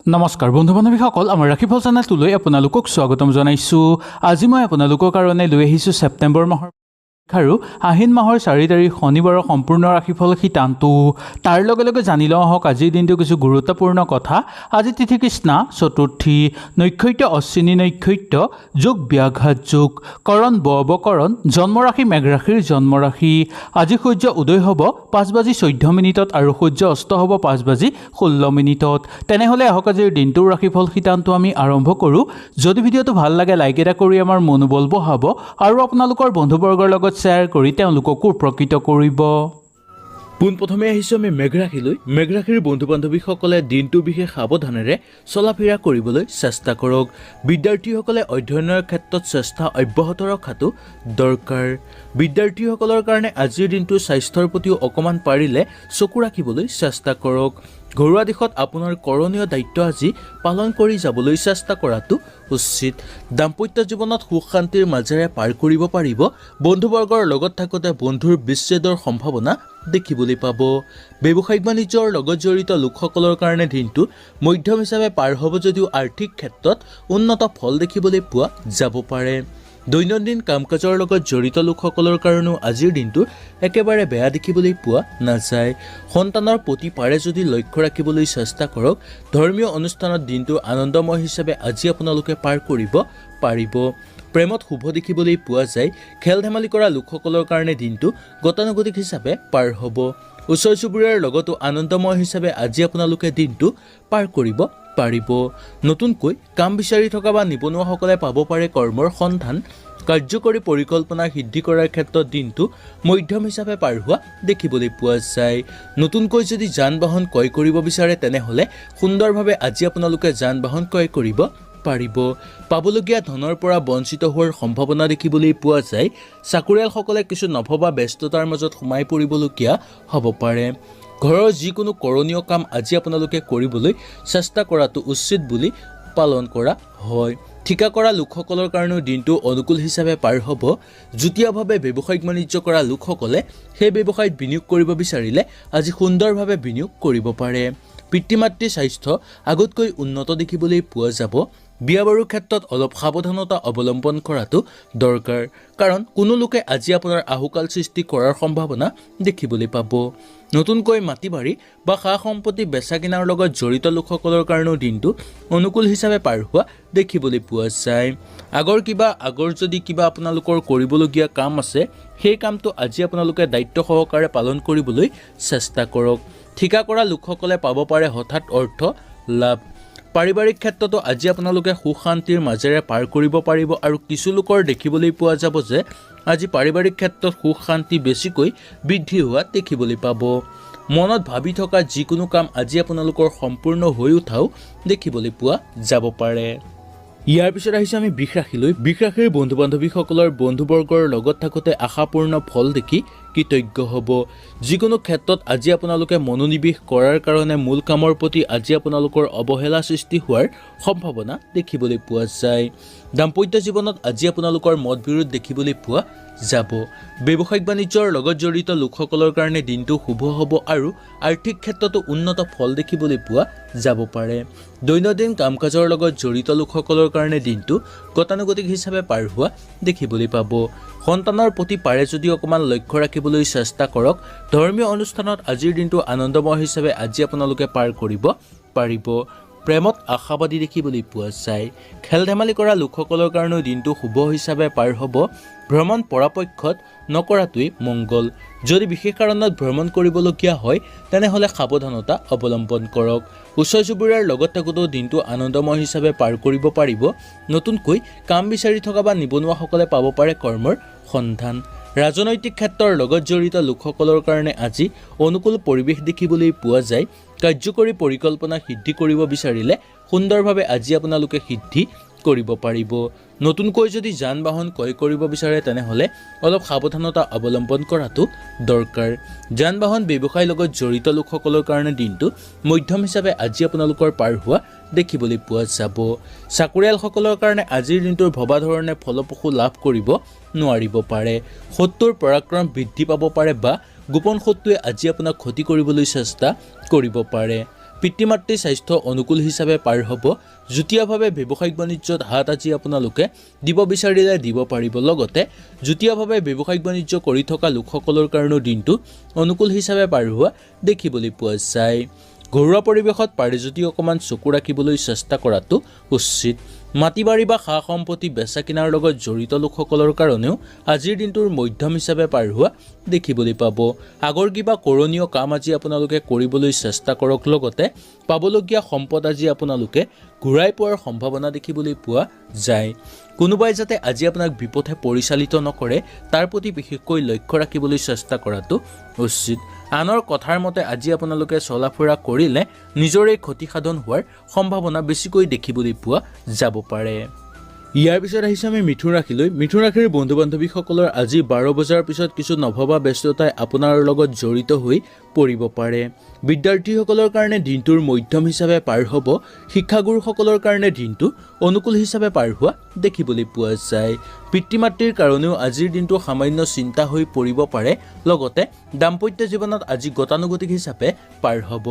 নমস্কাৰ বন্ধু বান্ধৱীসকল, আমাৰ ৰাশিফল চেনেলটোলৈ আপোনালোকক স্বাগতম জনাইছোঁ। আজি মই আপোনালোকৰ কাৰণে লৈ আহিছোঁ ছেপ্টেম্বৰ মাহৰ আৰু আহিন মাহৰ 4 তাৰিখ শনিবাৰৰ সম্পূৰ্ণ ৰাশিফল শিতানটো। তাৰ লগে লগে জানি লওঁ আহক আজিৰ দিনটো কিছু গুৰুত্বপূৰ্ণ কথা। আজি তিথি কৃষ্ণা চতুৰ্থী, নক্ষত্ৰ অশ্বিনী নক্ষত্ৰ, যোগ ব্যাঘাত যোগ, কৰণ বৱকৰণ, জন্মৰাশি মেঘৰাশিৰ জন্মৰাশি। আজি সূৰ্য উদয় হ'ব 5:14 আৰু সূৰ্য অস্ত হ'ব 5:16। তেনেহ'লে আহক আজিৰ দিনটোৰ ৰাশিফল শিতানটো আমি আৰম্ভ কৰোঁ। যদি ভিডিঅ'টো ভাল লাগে লাইক এটা কৰি আমাৰ মনোবল বঢ়াব আৰু আপোনালোকৰ বন্ধুবৰ্গৰ লগত শ্বেয়াৰ কৰি তেওঁলোককো উপকৃত কৰিব। পোনপ্ৰথমে আহিছোঁ আমি মেঘৰাশিলৈ। মেঘৰাশিৰ বন্ধু বান্ধৱীসকলে দিনটো বিশেষ সাৱধানেৰে চলা ফিৰা কৰিবলৈ চেষ্টা কৰক। বিদ্যাৰ্থীসকলে অধ্যয়নৰ ক্ষেত্ৰত চেষ্টা অব্যাহত ৰখাটো দৰকাৰ। বিদ্যাৰ্থীসকলৰ কাৰণে আজিৰ দিনটো স্বাস্থ্যৰ প্ৰতিও অকণমান পাৰিলে চকু ৰাখিবলৈ চেষ্টা কৰক। ঘৰুৱা দিশত আপোনাৰ কৰণীয় দায়িত্ব আজি পালন কৰি যাবলৈ চেষ্টা কৰাটো উচিত। দাম্পত্য জীৱনত সুখ শান্তিৰ মাজেৰে পাৰ কৰিব পাৰিব। বন্ধুবৰ্গৰ লগত থাকোঁতে বন্ধুৰ বিচ্ছেদৰ সম্ভাৱনা দেখিবলৈ পাব। ব্যৱসায়িক বাণিজ্যৰ লগত জড়িত লোকসকলৰ কাৰণে দিনটো মধ্যম হিচাপে পাৰ হ'ব যদিও আৰ্থিক ক্ষেত্ৰত উন্নত ফল দেখিবলৈ পোৱা যাব পাৰে। দৈনন্দিন কাম কাজৰ লগত জড়িত লোকসকলৰ কাৰণেও আজিৰ দিনটো একেবাৰে বেয়া দেখিবলৈ পোৱা নাযায়। সন্তানৰ প্ৰতি পাৰে যদি লক্ষ্য ৰাখিবলৈ চেষ্টা কৰক। ধৰ্মীয় অনুষ্ঠানত দিনটো আনন্দময় হিচাপে আজি আপোনালোকে পাৰ কৰিব পাৰিব। প্ৰেমত শুভ দেখিবলৈ পোৱা যায়। খেল ধেমালি কৰা লোকসকলৰ কাৰণে দিনটো গতানুগতিক হিচাপে পাৰ হ'ব। ওচৰ চুবুৰীয়াৰ লগতো আনন্দময় হিচাপে আজি আপোনালোকে দিনটো পাৰ কৰিব পাৰিব। নতুনকৈ কাম বিচাৰি থকা বা নিবনুৱাসকলে পাব পাৰে কৰ্মৰ সন্ধান। কাৰ্যকৰী পৰিকল্পনা সিদ্ধি কৰাৰ ক্ষেত্ৰত দিনটো মধ্যম হিচাপে পাৰ হোৱা দেখিবলৈ পোৱা যায়। নতুনকৈ যদি যান বাহন ক্ৰয় কৰিব বিচাৰে তেনেহ'লে সুন্দৰভাৱে আজি আপোনালোকে যান বাহন ক্ৰয় কৰিব পাৰিব। পাবলগীয়া ধনৰ পৰা বঞ্চিত হোৱাৰ সম্ভাৱনা দেখিবলৈ পোৱা যায়। চাকৰিয়ালসকলে কিছু নভবা ব্যস্ততাৰ মাজত সোমাই পৰিবলগীয়া হ'ব পাৰে। ঘৰৰ যিকোনো কৰণীয় কাম আজি আপোনালোকে কৰিবলৈ চেষ্টা কৰাটো উচিত বুলি পালন কৰা হয়। ঠিকা কৰা লোকসকলৰ কাৰণেও দিনটো অনুকূল হিচাপে পাৰ হ'ব। যুটীয়াভাৱে ব্যৱসায়িক বাণিজ্য কৰা লোকসকলে সেই ব্যৱসায়ত বিনিয়োগ কৰিব বিচাৰিলে আজি সুন্দৰভাৱে বিনিয়োগ কৰিব পাৰে। পিতৃ মাতৃৰ স্বাস্থ্য আগতকৈ উন্নত দেখিবলৈ পোৱা যাব। বিয়া বাৰুৰ ক্ষেত্ৰত অলপ সাৱধানতা অৱলম্বন কৰাটো দৰকাৰ, কাৰণ কোনো লোকে আজি আপোনাৰ আহুকাল সৃষ্টি কৰাৰ সম্ভাৱনা দেখিবলৈ পাব। নতুনকৈ মাটি বাৰী বা সা সম্পত্তি বেচা কিনাৰ লগত জড়িত লোকসকলৰ কাৰণেও দিনটো অনুকূল হিচাপে পাৰ হোৱা দেখিবলৈ পোৱা যায়। আগৰ যদি কিবা আপোনালোকৰ কৰিবলগীয়া কাম আছে সেই কামটো আজি আপোনালোকে দায়িত্ব সহকাৰে পালন কৰিবলৈ চেষ্টা কৰক। ঠিকা কৰা লোকসকলে পাব পাৰে হঠাৎ অৰ্থ লাভ। পাৰিবাৰিক ক্ষেত্ৰতো আজি আপোনালোকে সুখ শান্তিৰ মাজেৰে পাৰ কৰিব পাৰিব আৰু কিছু লোকৰ দেখিবলৈ পোৱা যাব যে আজি পাৰিবাৰিক ক্ষেত্ৰত সুখ শান্তি বেছিকৈ বৃদ্ধি হোৱা দেখিবলৈ পাব। মনত ভাবি থকা যিকোনো কাম আজি আপোনালোকৰ সম্পূৰ্ণ হৈ উঠাও দেখিবলৈ পোৱা যাব পাৰে। ইয়াৰ পিছত আহিছোঁ আমি বৃষ ৰাশিলৈ। বৃষ ৰাশিৰ বন্ধু বান্ধৱীসকলৰ বন্ধুবৰ্গৰ লগত থাকোঁতে আশাপূৰ্ণ ফল দেখি কৃতজ্ঞ হ'ব। যিকোনো ক্ষেত্ৰত আজি আপোনালোকে মনোনিৱেশ কৰাৰ কাৰণে মূল কামৰ প্ৰতি আজি আপোনালোকৰ অৱহেলা সৃষ্টি হোৱাৰ সম্ভাৱনা দেখিবলৈ পোৱা যায়। দাম্পত্য জীৱনত আজি আপোনালোকৰ মতবিৰোধ দেখিবলৈ পোৱা যাব। ব্যৱসায়িক বাণিজ্যৰ লগত জড়িত লোকসকলৰ কাৰণে দিনটো শুভ হ'ব আৰু আৰ্থিক ক্ষেত্ৰতো উন্নত ফল দেখিবলৈ পোৱা যাব পাৰে। দৈনন্দিন কাম কাজৰ লগত জড়িত লোকসকলৰ কাৰণে দিনটো গতানুগতিক হিচাপে পাৰ হোৱা দেখিবলৈ পাব। সন্তানৰ প্ৰতি পাৰে যদি অকণমান লক্ষ্য ৰাখিবলৈ চেষ্টা কৰক। ধৰ্মীয় অনুষ্ঠানত আজিৰ দিনটো আনন্দময় হিচাপে আজি আপোনালোকে পাৰ কৰিব পাৰিব। প্ৰেমত আশাবাদী দেখিবলৈ পোৱা যায়। খেল ধেমালি কৰা লোকসকলৰ কাৰণেও দিনটো শুভ হিচাপে পাৰ হ'ব। ভ্ৰমণ পৰাপক্ষত নকৰাটোৱেই মংগল। যদি বিশেষ কাৰণত ভ্ৰমণ কৰিবলগীয়া হয় তেনেহ'লে সাৱধানতা অৱলম্বন কৰক। ওচৰ চুবুৰীয়াৰ লগত থাকোঁতেও দিনটো আনন্দময় হিচাপে পাৰ কৰিব পাৰিব। নতুনকৈ কাম বিচাৰি থকা বা নিবনুৱাসকলে পাব পাৰে কৰ্মৰ সন্ধান। ৰাজনৈতিক ক্ষেত্ৰৰ লগত জড়িত লোকসকলৰ কাৰণে আজি অনুকূল পৰিৱেশ দেখিবলৈ পোৱা যায়। কাৰ্যকৰী পৰিকল্পনা সিদ্ধি কৰিব বিচাৰিলে সুন্দৰভাৱে আজি আপোনালোকে সিদ্ধি কৰিব পাৰিব। নতুনকৈ যদি যান বাহন ক্ৰয় কৰিব বিচাৰে তেনেহ'লে অলপ সাৱধানতা অৱলম্বন কৰাটো দৰকাৰ। যান বাহন ব্যৱসায়ৰ লগত জড়িত লোকসকলৰ কাৰণে দিনটো মধ্যম হিচাপে আজি আপোনালোকৰ পাৰ হোৱা দেখিবলৈ পোৱা যাব। চাকৰিয়ালসকলৰ কাৰণে আজিৰ দিনটোৰ ভবা ধৰণে ফলপ্ৰসূ লাভ কৰিব নোৱাৰিব পাৰে। শত্ৰুৰ পৰাক্ৰম বৃদ্ধি পাব পাৰে বা গোপন শত্ৰুৱে আজি আপোনাক ক্ষতি কৰিবলৈ চেষ্টা কৰিব পাৰে। পিতৃ মাতৃৰ স্বাস্থ্য অনুকূল হিচাপে পাৰ হ'ব। যুটীয়াভাৱে ব্যৱসায়িক বাণিজ্যত হাত আজি আপোনালোকে দিব বিচাৰিলে দিব পাৰিব। লগতে যুটীয়াভাৱে ব্যৱসায়িক বাণিজ্য কৰি থকা লোকসকলৰ কাৰণেও দিনটো অনুকূল হিচাপে পাৰ হোৱা দেখিবলৈ পোৱা যায়। ঘৰুৱা পৰিৱেশত পাৰে যদি অকণমান চকু ৰাখিবলৈ চেষ্টা কৰাটো উচিত। মাটি বাৰী বা সা সম্পত্তি বেচা কিনাৰ লগত জড়িত লোকসকলৰ কাৰণেও আজিৰ দিনটোৰ মধ্যম হিচাপে পাৰ হোৱা দেখিবলৈ পাব। আগৰ কিবা কৰণীয় কাম আজি আপোনালোকে কৰিবলৈ চেষ্টা কৰক। লগতে পাবলগীয়া সম্পদ আজি আপোনালোকে ঘূৰাই পোৱাৰ সম্ভাৱনা দেখিবলৈ পোৱা যায়। কোনোবাই যাতে আজি আপোনাক বিপথে পৰিচালিত নকৰে তাৰ প্ৰতি বিশেষকৈ লক্ষ্য ৰাখিবলৈ চেষ্টা কৰাটো উচিত। আনৰ কথাৰ মতে আজি আপোনালোকে চলা ফুৰা কৰিলে নিজৰে ক্ষতিসাধন হোৱাৰ সম্ভাৱনা বেছিকৈ দেখিবলৈ পোৱা যাব পাৰে। ইয়াৰ পিছত আহিছে আমি মিথুন ৰাশিলৈ। মিথুন ৰাশিৰ বন্ধু বান্ধৱীসকলৰ আজি 12 বজাৰ পিছত কিছু নভবা ব্যস্ততাই আপোনাৰ লগত জড়িত হৈ পৰিব পাৰে। বিদ্যাৰ্থীসকলৰ কাৰণে দিনটোৰ মধ্যম হিচাপে পাৰ হ'ব। শিক্ষাগুৰুসকলৰ কাৰণে দিনটো অনুকূল হিচাপে পাৰ হোৱা দেখিবলৈ পোৱা যায়। পিতৃ মাতৃৰ কাৰণেও আজিৰ দিনটো সামান্য চিন্তা হৈ পৰিব পাৰে। লগতে দাম্পত্য জীৱনত আজি গতানুগতিক হিচাপে পাৰ হ'ব।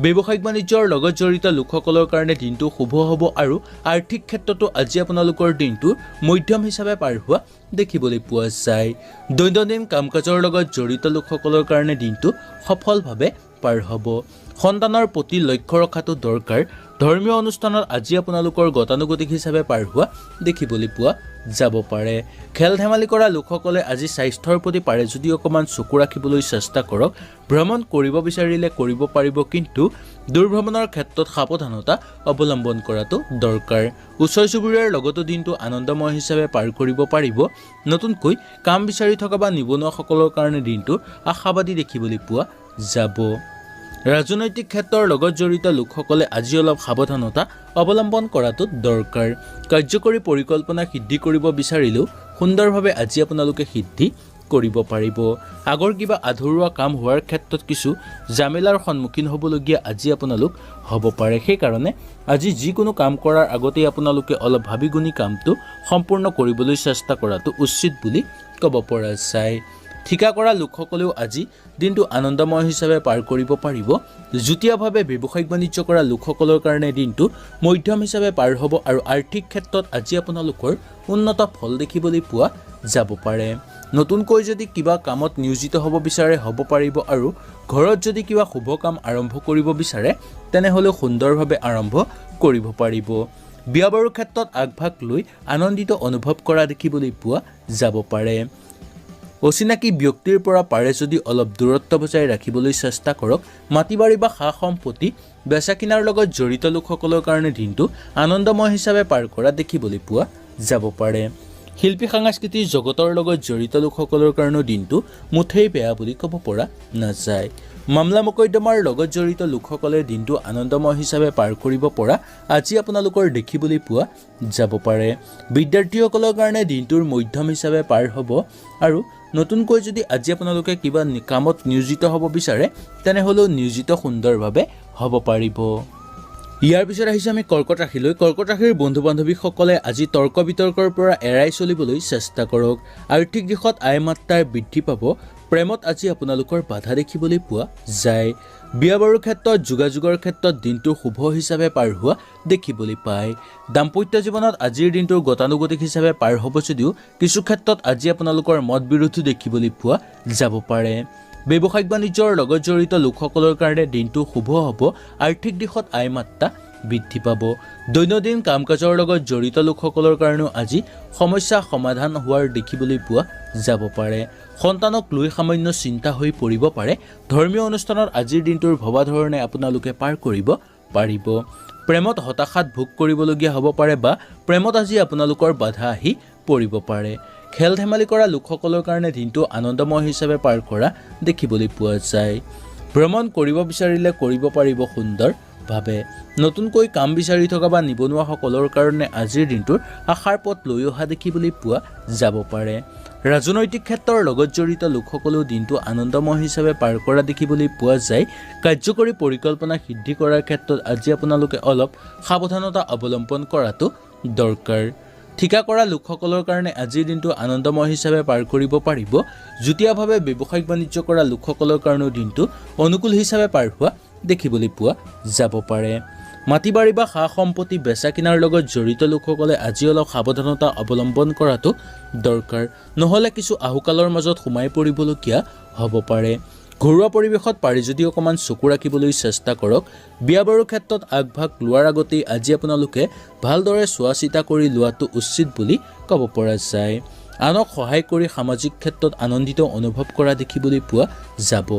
ব্যৱসায়িক বাণিজ্যৰ লগত জড়িত লোকসকলৰ কাৰণে দিনটো শুভ হ'ব আৰু আৰ্থিক ক্ষেত্ৰতো আজি আপোনালোকৰ দিনটো মধ্যম হিচাপে পাৰ হোৱা দেখিবলৈ পোৱা যায়। দৈনন্দিন কাম কাজৰ লগত জড়িত লোকসকলৰ কাৰণে দিনটো সফলভাৱে পাৰ হ'ব। সন্তানৰ প্ৰতি লক্ষ্য ৰখাটো দৰকাৰ। ধৰ্মীয় অনুষ্ঠানত আজি আপোনালোকৰ গতানুগতিক হিচাপে পাৰ হোৱা দেখিবলৈ পোৱা যাব পাৰে। খেল ধেমালি কৰা লোকসকলে আজি স্বাস্থ্যৰ প্ৰতি পাৰে যদি অকণমান চকু ৰাখিবলৈ চেষ্টা কৰক। ভ্ৰমণ কৰিব বিচাৰিলে কৰিব পাৰিব, কিন্তু দূৰভ্ৰমণৰ ক্ষেত্ৰত সাৱধানতা অৱলম্বন কৰাটো দৰকাৰ। ওচৰ চুবুৰীয়াৰ লগতো দিনটো আনন্দময় হিচাপে পাৰ কৰিব পাৰিব। নতুনকৈ কাম বিচাৰি থকা বা নিবনুৱাসকলৰ কাৰণে দিনটো আশাবাদী দেখিবলৈ পোৱা যাব। ৰাজনৈতিক ক্ষেত্ৰৰ লগত জড়িত লোকসকলে আজি অলপ সাৱধানতা অৱলম্বন কৰাটো দৰকাৰ। কাৰ্যকৰী পৰিকল্পনা সিদ্ধি কৰিব বিচাৰিলেও সুন্দৰভাৱে আজি আপোনালোকে সিদ্ধি কৰিব পাৰিব। আগৰ কিবা আধৰুৱা কাম হোৱাৰ ক্ষেত্ৰত কিছু জামেলাৰ সন্মুখীন হ'বলগীয়া আজি আপোনালোক হ'ব পাৰে। সেইকাৰণে আজি যিকোনো কাম কৰাৰ আগতেই আপোনালোকে অলপ ভাবি গুণি কামটো সম্পূৰ্ণ কৰিবলৈ চেষ্টা কৰাটো উচিত বুলি ক'ব পৰা যায়। ঠিকা কৰা লোকসকলেও আজি দিনটো আনন্দময় হিচাপে পাৰ কৰিব পাৰিব। যুটীয়াভাৱে ব্যৱসায়িক বাণিজ্য কৰা লোকসকলৰ কাৰণে দিনটো মধ্যম হিচাপে পাৰ হ'ব আৰু আৰ্থিক ক্ষেত্ৰত আজি আপোনালোকৰ উন্নত ফল দেখিবলৈ পোৱা যাব পাৰে। নতুনকৈ যদি কিবা কামত নিয়োজিত হ'ব বিচাৰে হ'ব পাৰিব আৰু ঘৰত যদি কিবা শুভ কাম আৰম্ভ কৰিব বিচাৰে তেনেহ'লেও সুন্দৰভাৱে আৰম্ভ কৰিব পাৰিব। বিয়া বাৰুৰ ক্ষেত্ৰত আগভাগ লৈ আনন্দিত অনুভৱ কৰা দেখিবলৈ পোৱা যাব পাৰে। অচিনাকি ব্যক্তিৰ পৰা পাৰে যদি অলপ দূৰত্ব বজাই ৰাখিবলৈ চেষ্টা কৰক। মাটি বাৰী বা সা সম্পত্তি বেচা কিনাৰ লগত জড়িত লোকসকলৰ কাৰণে দিনটো আনন্দময় হিচাপে পাৰ কৰা দেখিবলৈ পোৱা যাব পাৰে। শিল্পী সাংস্কৃতিক জগতৰ লগত জড়িত লোকসকলৰ কাৰণেও দিনটো মুঠেই বেয়া বুলি ক'ব পৰা নাযায়। মামলা মোকদ্দমাৰ লগত জড়িত লোকসকলে দিনটো আনন্দময় হিচাপে পাৰ কৰিব পৰা আজি আপোনালোকৰ দেখিবলৈ পোৱা যাব পাৰে। বিদ্যাৰ্থীসকলৰ কাৰণে দিনটোৰ মধ্যম হিচাপে পাৰ হ'ব আৰু নতুনকৈ যদি আজি আপোনালোকে কিবা কামত নিয়োজিত হ'ব বিচাৰে তেনেহ'লেও নিয়োজিত সুন্দৰভাৱে হ'ব পাৰিব। ইয়াৰ পিছত আহিছে আমি কৰ্কট ৰাশিলৈ। কৰ্কট ৰাশিৰ বন্ধু বান্ধৱীসকলে আজি তৰ্ক বিতৰ্কৰ পৰা এৰাই চলিবলৈ চেষ্টা কৰক। আৰ্থিক দিশত আয় মাত্ৰা বৃদ্ধি পাব। প্ৰেমত আজি আপোনালোকৰ বাধা দেখিবলৈ পোৱা যায়। বিয়া বাৰুৰ ক্ষেত্ৰত যোগাযোগৰ ক্ষেত্ৰত দিনটো শুভ হিচাপে পাৰ হোৱা দেখিবলৈ পায়। দাম্পত্য জীৱনত আজিৰ দিনটোৰ গতানুগতিক হিচাপে পাৰ হ'ব যদিও কিছু ক্ষেত্ৰত আজি আপোনালোকৰ মত বিৰোধো দেখিবলৈ পোৱা যাব পাৰে। ব্যৱসায়িক বাণিজ্যৰ লগত জড়িত লোকসকলৰ কাৰণে দিনটো শুভ হ'ব। আৰ্থিক দিশত আয় মাত্ৰা বৃদ্ধি পাব। দৈনন্দিন কাম কাজৰ লগত জড়িত লোকসকলৰ কাৰণেও আজি সমস্যা সমাধান হোৱাৰ দেখিবলৈ পোৱা যাব পাৰে। সন্তানক লৈ সামান্য চিন্তা হৈ পৰিব পাৰে। ধৰ্মীয় অনুষ্ঠানত আজিৰ দিনটোৰ ভবা ধৰণে আপোনালোকে পাৰ কৰিব পাৰিব। প্ৰেমত হতাশাত ভোগ কৰিবলগীয়া হ'ব পাৰে বা প্ৰেমত আজি আপোনালোকৰ বাধা আহি পৰিব পাৰে। খেল ধেমালি কৰা লোকসকলৰ কাৰণে দিনটো আনন্দময় হিচাপে পাৰ কৰা দেখিবলৈ পোৱা যায়। ভ্ৰমণ কৰিব বিচাৰিলে কৰিব পাৰিব সুন্দৰভাৱে। নতুনকৈ কাম বিচাৰি থকা বা নিবনুৱাসকলৰ কাৰণে আজিৰ দিনটোৰ আশাৰ পথ লৈ অহা দেখিবলৈ পোৱা যাব পাৰে। ৰাজনৈতিক ক্ষেত্ৰৰ লগত জড়িত লোকসকলেও দিনটো আনন্দময় হিচাপে পাৰ কৰা দেখিবলৈ পোৱা যায়। কাৰ্যকৰী পৰিকল্পনা সিদ্ধি কৰাৰ ক্ষেত্ৰত আজি আপোনালোকে অলপ সাৱধানতা অৱলম্বন কৰাটো দৰকাৰ। ঠিকা কৰা লোকসকলৰ কাৰণে আজিৰ দিনটো আনন্দময় হিচাপে পাৰ কৰিব পাৰিব। যুটীয়াভাৱে ব্যৱসায়িক বাণিজ্য কৰা লোকসকলৰ কাৰণেও দিনটো অনুকূল হিচাপে পাৰ হোৱা দেখিবলৈ পোৱা যাব পাৰে। মাটি বাৰী বা সা সম্পত্তি বেচা কিনাৰ লগত জড়িত লোকসকলে আজি অলপ সাৱধানতা অৱলম্বন কৰাটো দৰকাৰ, নহ'লে কিছু আহুকালৰ মাজত সোমাই পৰিবলগীয়া হ'ব পাৰে। ঘৰুৱা পৰিৱেশত পাৰি যদি অকণমান চকু ৰাখিবলৈ চেষ্টা কৰক। বিয়া বাৰুৰ ক্ষেত্ৰত আগভাগ লোৱাৰ আগতেই আজি আপোনালোকে ভালদৰে চোৱা চিতা কৰি লোৱাটো উচিত বুলি ক'ব পৰা যায়। আনক সহায় কৰি সামাজিক ক্ষেত্ৰত আনন্দিত অনুভৱ কৰা দেখিবলৈ পোৱা যাব।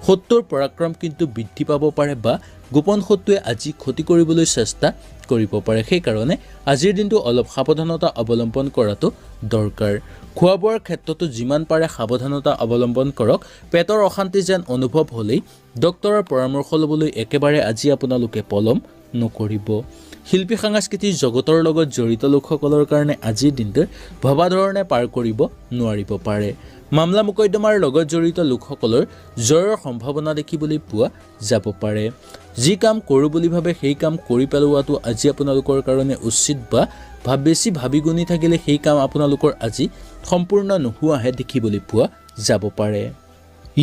শত্ৰুৰ পৰাক্ৰম কিন্তু বৃদ্ধি পাব পাৰে বা গোপন শত্ৰুৱে আজি ক্ষতি কৰিবলৈ চেষ্টা কৰিব পাৰে। সেইকাৰণে আজিৰ দিনটো অলপ সাৱধানতা অৱলম্বন কৰাটো দৰকাৰ। খোৱা বোৱাৰ ক্ষেত্ৰতো যিমান পাৰে সাৱধানতা অৱলম্বন কৰক। পেটৰ অশান্তি যেন অনুভৱ হ'লেই ডক্তৰৰ পৰামৰ্শ ল'বলৈ একেবাৰে আজি আপোনালোকে পলম নকৰিব। শিল্পী সাংস্কৃতিক জগতৰ লগত জড়িত লোকসকলৰ কাৰণে আজিৰ দিনটো ভবা ধৰণে পাৰ কৰিব নোৱাৰিব পাৰে। মামলা মোকদ্দমাৰ লগত জড়িত লোকসকলৰ জয়ৰ সম্ভাৱনা দেখিবলৈ পোৱা যাব পাৰে। যি কাম কৰোঁ বুলি ভাবে সেই কাম কৰি পেলোৱাটো আজি আপোনালোকৰ কাৰণে উচিত বা বেছি ভাবি গুণি থাকিলে সেই কাম আপোনালোকৰ আজি সম্পূৰ্ণ নোহোৱাহে দেখিবলৈ পোৱা যাব পাৰে।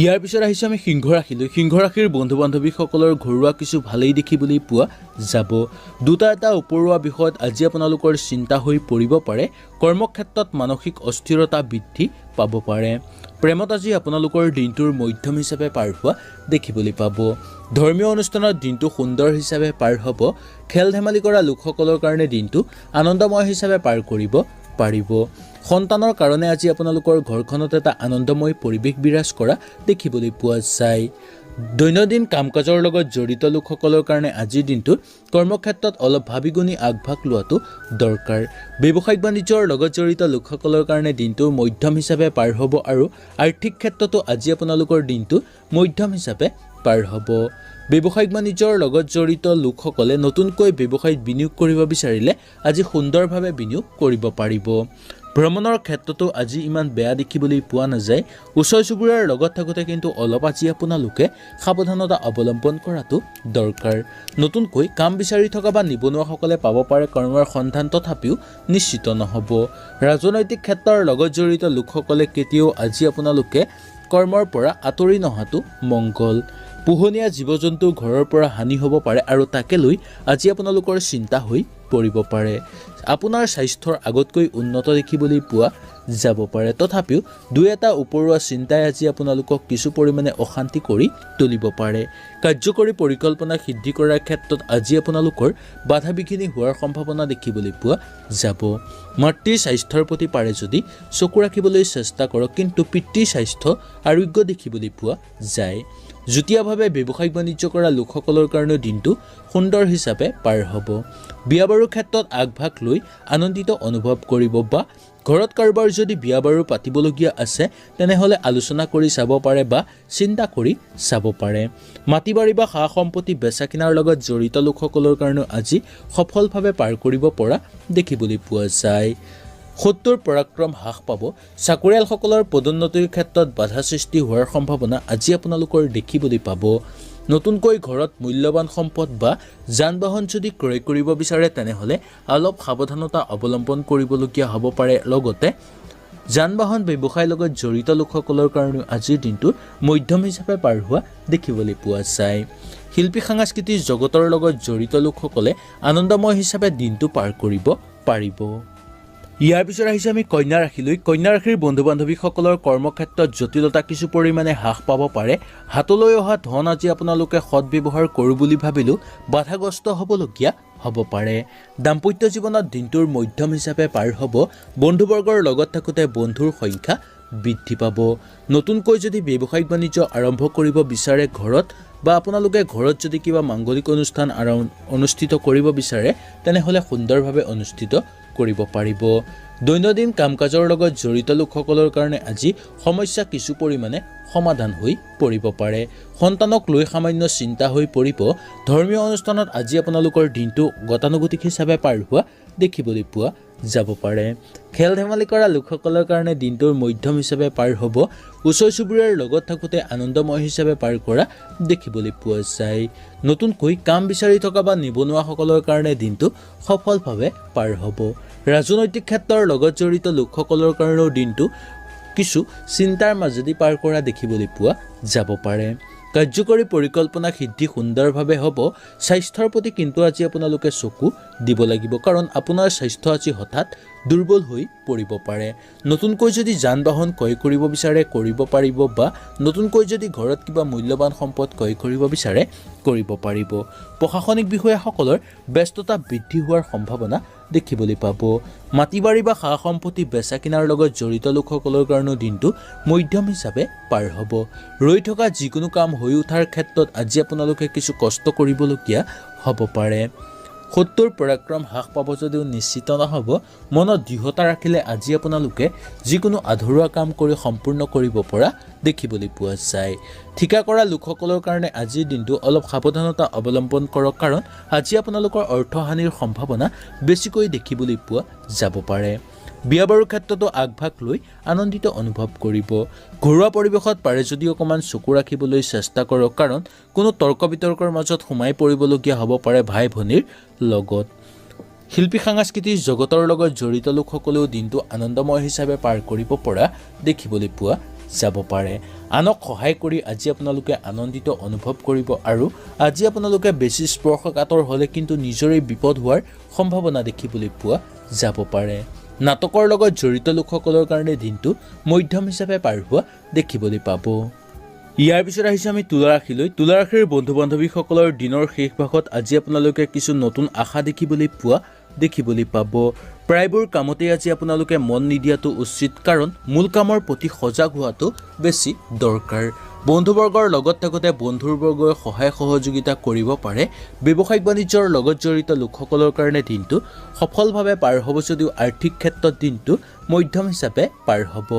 ইয়াৰ পিছত আহিছোঁ আমি সিংহ ৰাশিলৈ। সিংহ ৰাশিৰ বন্ধু বান্ধৱীসকলৰ ঘৰুৱা কিছু ভালেই দেখিবলৈ পোৱা যাব। দুটা এটা ওপৰুৱা বিষয়ত আজি আপোনালোকৰ চিন্তা হৈ পৰিব পাৰে। কৰ্মক্ষেত্ৰত মানসিক অস্থিৰতা বৃদ্ধি পাব পাৰে। প্ৰেমত আজি আপোনালোকৰ দিনটোৰ মধ্যম হিচাপে পাৰ হোৱা দেখিবলৈ পাব। ধৰ্মীয় অনুষ্ঠানত দিনটো সুন্দৰ হিচাপে পাৰ হ'ব। খেল ধেমালি কৰা লোকসকলৰ কাৰণে দিনটো আনন্দময় হিচাপে পাৰ কৰিব পাৰিব। সন্তানৰ কাৰণে আজি আপোনালোকৰ ঘৰখনত এটা আনন্দময় পৰিৱেশ বিৰাজ কৰা দেখিবলৈ পোৱা যায়। দৈনন্দিন কাম কাজৰ লগত জড়িত লোকসকলৰ কাৰণে আজিৰ দিনটোত কৰ্মক্ষেত্ৰত অলপ ভাবি গুণি আগভাগ লোৱাটো দৰকাৰ। ব্যৱসায়িক বাণিজ্যৰ লগত জড়িত লোকসকলৰ কাৰণে দিনটো মধ্যম হিচাপে পাৰ হ'ব আৰু আৰ্থিক ক্ষেত্ৰতো আজি আপোনালোকৰ দিনটো মধ্যম হিচাপে পাৰ হ'ব। ব্যৱসায়িক বাণিজ্যৰ লগত জড়িত লোকসকলে নতুনকৈ ব্যৱসায়ত বিনিয়োগ কৰিব বিচাৰিলে আজি সুন্দৰভাৱে বিনিয়োগ কৰিব পাৰিব। ভ্ৰমণৰ ক্ষেত্ৰতো আজি ইমান বেয়া দেখিবলৈ পোৱা নাযায়। ওচৰ চুবুৰীয়াৰ লগত থাকোঁতে কিন্তু অলপ আজি আপোনালোকে সাৱধানতা অৱলম্বন কৰাটো দৰকাৰ। নতুনকৈ কাম বিচাৰি থকা বা নিবনুৱাসকলে পাব পাৰে কৰ্মৰ সন্ধান, তথাপিও নিশ্চিত নহ'ব। ৰাজনৈতিক ক্ষেত্ৰৰ লগত জড়িত লোকসকলে কেতিয়াও আজি আপোনালোকে কৰ্মৰ পৰা আঁতৰি নহাটো মংগল। পোহনীয়া জীৱ জন্তু ঘৰৰ পৰা হানি হ'ব পাৰে আৰু তাকে লৈ আজি আপোনালোকৰ চিন্তা হৈ পৰিব পাৰে। আপোনাৰ স্বাস্থ্যৰ আগতকৈ উন্নত দেখিবলৈ পোৱা যাব পাৰে। তথাপিও দুই এটা ওপৰুৱা চিন্তাই আজি আপোনালোকক কিছু পৰিমাণে অশান্তি কৰি তুলিব পাৰে। কাৰ্যকৰী পৰিকল্পনা সিদ্ধি কৰাৰ ক্ষেত্ৰত আজি আপোনালোকৰ বাধা বিঘিনি হোৱাৰ সম্ভাৱনা দেখিবলৈ পোৱা যাব। মাতৃৰ স্বাস্থ্যৰ প্ৰতি পাৰে যদি চকু ৰাখিবলৈ চেষ্টা কৰক, কিন্তু পিতৃৰ স্বাস্থ্য আৰোগ্য দেখিবলৈ পোৱা যায়। যুটীয়াভাৱে ব্যৱসায়িক বাণিজ্য কৰা লোকসকলৰ কাৰণে দিনটো সুন্দৰ হিচাপে পাৰ হ'ব। বিয়া বাৰুৰ ক্ষেত্ৰত আগভাগ লৈ আনন্দিত অনুভৱ কৰিব বা ঘৰত কাৰোবাৰ যদি বিয়া বাৰু পাতিবলগীয়া আছে তেনেহ'লে আলোচনা কৰি চাব পাৰে বা চিন্তা কৰি চাব পাৰে। মাটি বাৰী বা সা সম্পত্তি বেচা কিনাৰ লগত জড়িত লোকসকলৰ কাৰণেও আজি সফলভাৱে পাৰ কৰিব পৰা দেখিবলৈ পোৱা যায়। শত্ৰুৰ পৰাক্ৰম হ্ৰাস পাব। চাকৰিয়ালসকলৰ পদোন্নতিৰ ক্ষেত্ৰত বাধা সৃষ্টি হোৱাৰ সম্ভাৱনা আজি আপোনালোকৰ দেখিবলৈ পাব। নতুনকৈ ঘৰত মূল্যৱান সম্পদ বা যান বাহন যদি ক্ৰয় কৰিব বিচাৰে তেনেহ'লে অলপ সাৱধানতা অৱলম্বন কৰিবলগীয়া হ'ব পাৰে। লগতে যান বাহন ব্যৱসায়ৰ লগত জড়িত লোকসকলৰ কাৰণেও আজিৰ দিনটো মধ্যম হিচাপে পাৰ হোৱা দেখিবলৈ পোৱা যায়। শিল্পী সাংস্কৃতিক জগতৰ লগত জড়িত লোকসকলে আনন্দময় হিচাপে দিনটো পাৰ কৰিব পাৰিব। ইয়াৰ পিছত আহিছে আমি কন্যা ৰাশিলৈ। কন্যা ৰাশিৰ বন্ধু বান্ধৱীসকলৰ কৰ্মক্ষেত্ৰত জটিলতা কিছু পৰিমাণে হ্ৰাস পাব পাৰে। হাতলৈ অহা ধন আজি আপোনালোকে সৎব্যৱহাৰ কৰোঁ বুলি ভাবিলেও বাধাগ্ৰস্ত হ'বলগীয়া হ'ব পাৰে। দাম্পত্য জীৱনত দিনটোৰ মধ্যম হিচাপে পাৰ হ'ব। বন্ধুবৰ্গৰ লগত থাকোঁতে বন্ধুৰ সংখ্যা বৃদ্ধি পাব। নতুনকৈ যদি ব্যৱসায়িক বাণিজ্য আৰম্ভ কৰিব বিচাৰে ঘৰত বা আপোনালোকে ঘৰত যদি কিবা মাংগলিক অনুষ্ঠান অনুষ্ঠিত কৰিব বিচাৰে তেনেহ'লে সুন্দৰভাৱে অনুষ্ঠিত কৰিব পাৰিব। দৈনন্দিন কাম কাজৰ লগত জড়িত লোকসকলৰ কাৰণে আজি সমস্যা কিছু পৰিমাণে সমাধান হৈ পৰিব পাৰে। সন্তানক লৈ সামান্য চিন্তা হৈ পৰিব। ধৰ্মীয় অনুষ্ঠানত আজি আপোনালোকৰ দিনটো গতানুগতিক হিচাপে পাৰ হোৱা দেখিবলৈ পোৱা যাব পাৰে। খেল ধেমালি কৰা লোকসকলৰ কাৰণে দিনটোৰ মধ্যম হিচাপে পাৰ হ'ব। ওচৰ চুবুৰীয়াৰ লগত থাকোঁতে আনন্দময় হিচাপে পাৰ কৰা দেখিবলৈ পোৱা যায়। নতুনকৈ কাম বিচাৰি থকা বা নিবনুৱাসকলৰ কাৰণে দিনটো সফলভাৱে পাৰ হ'ব। ৰাজনৈতিক ক্ষেত্ৰৰ লগত জড়িত লোকসকলৰ কাৰণেও দিনটো কিছু চিন্তাৰ মাজেদি পাৰ কৰা দেখিবলৈ পোৱা যাব পাৰে। কাৰ্যকৰী পৰিকল্পনা সিদ্ধি সুন্দৰভাৱে হ'ব। স্বাস্থ্যৰ প্ৰতি কিন্তু আজি আপোনালোকে চকু দিব লাগিব, কাৰণ আপোনাৰ স্বাস্থ্য আজি হঠাৎ দুৰ্বল হৈ পৰিব পাৰে। নতুনকৈ যদি যান বাহন ক্ৰয় কৰিব বিচাৰে কৰিব পাৰিব, বা নতুনকৈ যদি ঘৰত কিবা মূল্যৱান সম্পদ ক্ৰয় কৰিব বিচাৰে কৰিব পাৰিব। প্ৰশাসনিক বিষয়াসকলৰ ব্যস্ততা বৃদ্ধি হোৱাৰ সম্ভাৱনা দেখিবলৈ পাব। মাটি বাৰী বা সা সম্পত্তি বেচা কিনাৰ লগত জড়িত লোকসকলৰ কাৰণেও দিনটো মধ্যম হিচাপে পাৰ হ'ব। ৰৈ থকা যিকোনো কাম হৈ উঠাৰ ক্ষেত্ৰত আজি আপোনালোকে কিছু কষ্ট কৰিবলগীয়া হ'ব পাৰে। শত্ৰুৰ পৰাক্ৰম হ্ৰাস পাব যদিও নিশ্চিত নহ'ব। মনত দৃঢ়তা ৰাখিলে আজি আপোনালোকে যিকোনো আধৰুৱা কাম কৰি সম্পূৰ্ণ কৰিব পৰা দেখিবলৈ পোৱা যায়। ঠিকা কৰা লোকসকলৰ কাৰণে আজিৰ দিনটো অলপ সাৱধানতা অৱলম্বন কৰক, কাৰণ আজি আপোনালোকৰ অৰ্থহানিৰ সম্ভাৱনা বেছিকৈ দেখিবলৈ পোৱা যাব পাৰে। বিয়া বাৰুৰ ক্ষেত্ৰতো আগভাগ লৈ আনন্দিত অনুভৱ কৰিব। ঘৰুৱা পৰিৱেশত পাৰে যদি অকণমান চকু ৰাখিবলৈ চেষ্টা কৰক, কাৰণ কোনো তৰ্ক বিতৰ্কৰ মাজত সোমাই পৰিবলগীয়া হ'ব পাৰে ভাই ভনীৰ লগত। শিল্পী সাংস্কৃতিক জগতৰ লগত জড়িত লোকসকলেও দিনটো আনন্দময় হিচাপে পাৰ কৰিব পৰা দেখিবলৈ পোৱা যাব পাৰে। আনক সহায় কৰি আজি আপোনালোকে আনন্দিত অনুভৱ কৰিব, আৰু আজি আপোনালোকে বেছি স্পৰ্শকাতৰ হ'লে কিন্তু নিজৰেই বিপদ হোৱাৰ সম্ভাৱনা দেখিবলৈ পোৱা যাব পাৰে। নাটকৰ লগত জড়িত লোকসকলৰ কাৰণে দিনটো মধ্যম হিচাপে পাৰ হোৱা দেখিবলৈ পাব। ইয়াৰ পিছত আহিছোঁ আমি তুলা ৰাশিলৈ। তুলা ৰাশিৰ বন্ধু বান্ধৱীসকলৰ দিনৰ শেষ ভাগত আজি আপোনালোকে কিছু নতুন আশা দেখিবলৈ পাব। প্ৰায়বোৰ কামতেই আজি আপোনালোকে মন নিদিয়াটো উচিত, কাৰণ মূল কামৰ প্ৰতি সজাগ হোৱাটো বেছি দৰকাৰ। বন্ধুবৰ্গৰ লগত থাকোঁতে বন্ধুবৰ্গই সহায় সহযোগিতা কৰিব পাৰে। ব্যৱসায়িক বাণিজ্যৰ লগত জড়িত লোকসকলৰ কাৰণে দিনটো সফলভাৱে পাৰ হ'ব যদিও আৰ্থিক ক্ষেত্ৰত দিনটো মধ্যম হিচাপে পাৰ হ'ব।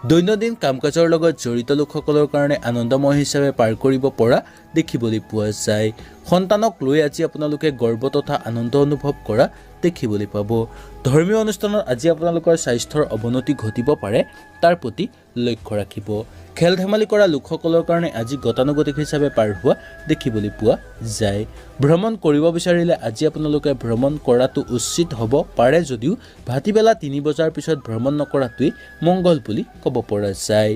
দৈনন্দিন কাম কাজৰ লগত জড়িত লোকসকলৰ কাৰণে আনন্দময় হিচাপে পাৰ কৰিব পৰা দেখিবলৈ পোৱা যায়। সন্তানক লৈ আজি আপোনালোকে গৰ্ব তথা আনন্দ অনুভৱ কৰা দেখিবলৈ পাব। ধৰ্মীয় অনুষ্ঠানত আজি আপোনালোকৰ স্বাস্থ্যৰ অৱনতি ঘটিব পাৰে, তাৰ প্ৰতি লক্ষ্য ৰাখিব। খেল ধেমালি কৰা লোকসকলৰ কাৰণে আজি গতানুগতিক হিচাপে পাৰ হোৱা দেখিবলৈ পোৱা যায়। ভ্ৰমণ কৰিব বিচাৰিলে আজি আপোনালোকে ভ্ৰমণ কৰাটো উচিত হ'ব পাৰে, যদিও ভাটিবেলা 3 বজাৰ পিছত ভ্ৰমণ নকৰাটোৱেই মংগল বুলি ক'ব পৰা যায়।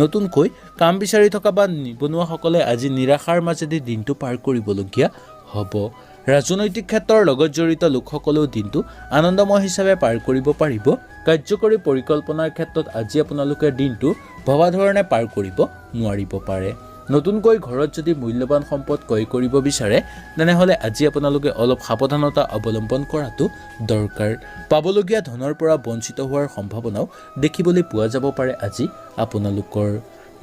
নতুনকৈ কাম বিচাৰি থকা বা নিবনুৱাসকলে আজি নিৰাশাৰ মাজেদি দিনটো পাৰ কৰিবলগীয়া হ'ব। ৰাজনৈতিক ক্ষেত্ৰৰ লগত জড়িত লোকসকলেও দিনটো আনন্দময় হিচাপে পাৰ কৰিব পাৰিব। কাৰ্যকৰী পৰিকল্পনাৰ ক্ষেত্ৰত আজি আপোনালোকে দিনটো ভবা ধৰণে পাৰ কৰিব নোৱাৰিব পাৰে। নতুনকৈ ঘৰত যদি মূল্যৱান সম্পদ ক্ৰয় কৰিব বিচাৰে তেনেহ'লে আজি আপোনালোকে অলপ সাৱধানতা অৱলম্বন কৰাটো দৰকাৰ। পাবলগীয়া ধনৰ পৰা বঞ্চিত হোৱাৰ সম্ভাৱনাও দেখিবলৈ পোৱা যাব পাৰে আজি আপোনালোকৰ।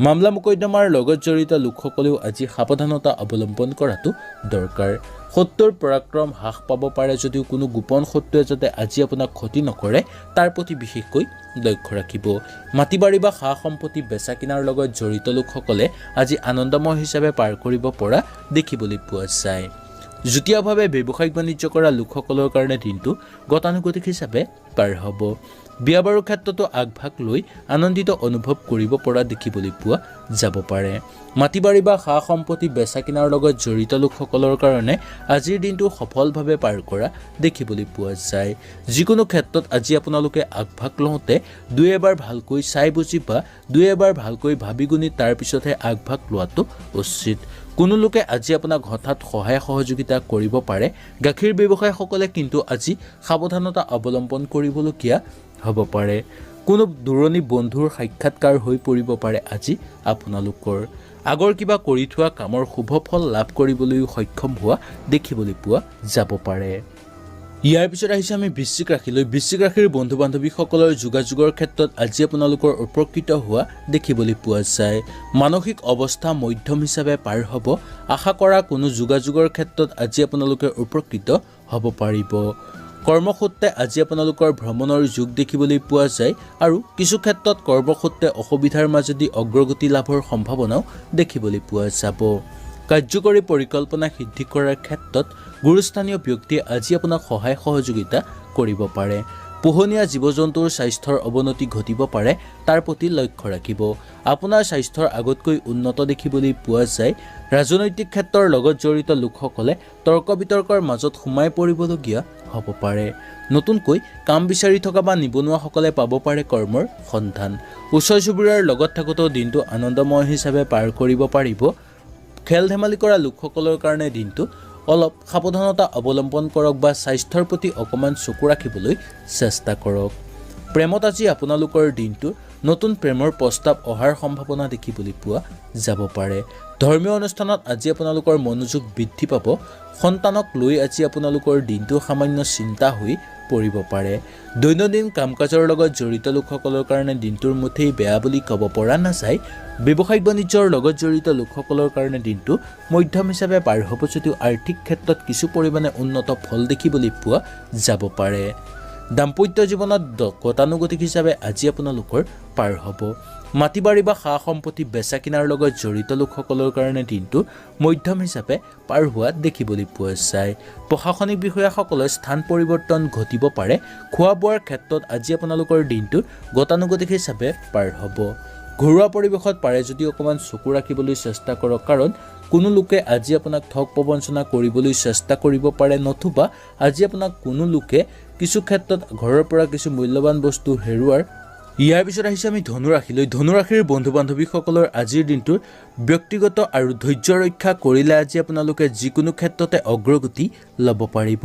মামলা মোকদ্দমাৰ লগত জড়িত লোকসকলেও আজি সাৱধানতা অৱলম্বন কৰাটো দৰকাৰ। শত্ৰুৰ পৰাক্ৰম হ্ৰাস পাব পাৰে যদিও কোনো গোপন শত্ৰুৱে যাতে আজি আপোনাক ক্ষতি নকৰে তাৰ প্ৰতি বিশেষকৈ লক্ষ্য ৰাখিব। মাটি বাৰী বা সা সম্পত্তি বেচা কিনাৰ লগত জড়িত লোকসকলে আজি আনন্দময় হিচাপে পাৰ কৰিব পৰা দেখিবলৈ পোৱা যায়। যুটীয়াভাৱে ব্যৱসায়িক বাণিজ্য কৰা লোকসকলৰ কাৰণে দিনটো গতানুগতিক হিচাপে পাৰ হ'ব। বিয়া বাৰুৰ ক্ষেত্ৰতো আগভাগ লৈ আনন্দিত অনুভৱ কৰিব পৰা দেখিবলৈ পোৱা যাব পাৰে। মাটি বাৰী বা সা সম্পত্তি বেচা কিনাৰ লগত জড়িত লোকসকলৰ কাৰণে আজিৰ দিনটো সফলভাৱে পাৰ কৰা দেখিবলৈ পোৱা যায়। যিকোনো ক্ষেত্ৰত আজি আপোনালোকে আগভাগ লওঁতে দুই এবাৰ ভালকৈ চাই বুজি বা দুই এবাৰ ভালকৈ ভাবি গুণি তাৰ পিছতহে আগভাগ লোৱাটো উচিত। কোনো লোকে আজি আপোনাক হঠাৎ সহায় সহযোগিতা কৰিব পাৰে। গাখীৰ ব্যৱসায়ীসকলে কিন্তু আজি সাৱধানতা অৱলম্বন কৰিবলগীয়া হ'ব পাৰে। কোনো দূৰণি বন্ধুৰ সাক্ষাৎকাৰ হৈ পৰিব পাৰে আজি আপোনালোকৰ। আগৰ কিবা কৰি থোৱা কামৰ শুভ ফল লাভ কৰিবলৈও সক্ষম হোৱা দেখিবলৈ পোৱা যাব পাৰে। ইয়াৰ পিছত আহিছে আমি বৃশ্চিক ৰাশিলৈ। বৃশ্চিক ৰাশিৰ বন্ধু বান্ধৱীসকলৰ যোগাযোগৰ ক্ষেত্ৰত আজি আপোনালোকৰ উপকৃত হোৱা দেখিবলৈ পোৱা যায়। মানসিক অৱস্থা মধ্যম হিচাপে পাৰ হ'ব। আশা কৰা কোনো যোগাযোগৰ ক্ষেত্ৰত আজি আপোনালোকে উপকৃত হ'ব পাৰিব। কৰ্মসূত্ৰে আজি আপোনালোকৰ ভ্ৰমণৰ যোগ দেখিবলৈ পোৱা যায়, আৰু কিছু ক্ষেত্ৰত কৰ্মসূত্ৰে অসুবিধাৰ মাজেদি অগ্ৰগতি লাভৰ সম্ভাৱনাও দেখিবলৈ পোৱা যাব। কাৰ্যকৰী পৰিকল্পনা সিদ্ধি কৰাৰ ক্ষেত্ৰত গুৰুস্থানীয় ব্যক্তিয়ে আজি আপোনাক সহায় সহযোগিতা কৰিব পাৰে। পোহনীয়া জীৱ জন্তুৰ স্বাস্থ্যৰ অৱনতি ঘটিব পাৰে, তাৰ প্ৰতি লক্ষ্য ৰাখিব। আপোনাৰ স্বাস্থ্যৰ আগতকৈ উন্নত দেখিবলৈ পোৱা যায়। ৰাজনৈতিক ক্ষেত্ৰৰ লগত জড়িত লোকসকলে তৰ্ক বিতৰ্কৰ মাজত সোমাই পৰিবলগীয়া হ'ব পাৰে। নতুনকৈ কাম বিচাৰি থকা বা নিবনুৱাসকলে পাব পাৰে কৰ্মৰ সন্ধান। ওচৰ চুবুৰীয়াৰ লগত থাকোঁতেও দিনটো আনন্দময় হিচাপে পাৰ কৰিব পাৰিব। খেল ধেমালি কৰা লোকসকলৰ কাৰণে দিনটো অলপ সাৱধানতা অৱলম্বন কৰক বা স্বাস্থ্যৰ প্ৰতি অকণমান চকু ৰাখিবলৈ চেষ্টা কৰক। প্ৰেমত আজি আপোনালোকৰ দিনটো নতুন প্ৰেমৰ প্ৰস্তাৱ অহাৰ সম্ভাৱনা দেখিবলৈ পোৱা যাব পাৰে। ধৰ্মীয় অনুষ্ঠানত আজি আপোনালোকৰ মনোযোগ বৃদ্ধি পাব। সন্তানক লৈ আজি আপোনালোকৰ দিনটো সামান্য চিন্তা হৈ পৰিব পাৰে। দৈনন্দিন কাম কাজৰ লগত জড়িত লোকসকলৰ কাৰণে দিনটোৰ মুঠেই বেয়া বুলি ক'ব পৰা নাযায়। ব্যৱসায়িক বাণিজ্যৰ লগত জড়িত লোকসকলৰ কাৰণে দিনটো মধ্যম হিচাপে পাৰ হ'ব যদিও আৰ্থিক ক্ষেত্ৰত কিছু পৰিমাণে উন্নত ফল দেখিবলৈ পোৱা যাব পাৰে। দাম্পত্য জীৱনত গতানুগতিক হিচাপে আজি আপোনালোকৰ পাৰ হ'ব। মাটি বাৰী বা সা সম্পত্তি বেচা কিনাৰ লগত জড়িত লোকসকলৰ কাৰণে দিনটো মধ্যম হিচাপে পাৰ হোৱা দেখিবলৈ পোৱা যায়। প্ৰশাসনিক বিষয়াসকলৰ স্থান পৰিৱৰ্তন ঘটিব পাৰে। খোৱা বোৱাৰ ক্ষেত্ৰত আজি আপোনালোকৰ দিনটো গতানুগতিক হিচাপে পাৰ হ'ব। ঘৰুৱা পৰিৱেশত পাৰে যদি অকণমান চকু ৰাখিবলৈ চেষ্টা কৰক, কাৰণ কোনো লোকে আজি আপোনাক ঠগ প্ৰবঞ্চনা কৰিবলৈ চেষ্টা কৰিব পাৰে, নতুবা আজি আপোনাক কোনো লোকে কিছু ক্ষেত্ৰত ঘৰৰ পৰা কিছু মূল্যৱান বস্তু হেৰুৱাৰ। ইয়াৰ পিছত আহিছে আমি ধনুৰাশিলৈ। ধনুৰাশিৰ বন্ধু বান্ধৱীসকলৰ আজিৰ দিনটোৰ ব্যক্তিগত আৰু ধৈৰ্য ৰক্ষা কৰিলে আজি আপোনালোকে যিকোনো ক্ষেত্ৰতে অগ্ৰগতি ল'ব পাৰিব।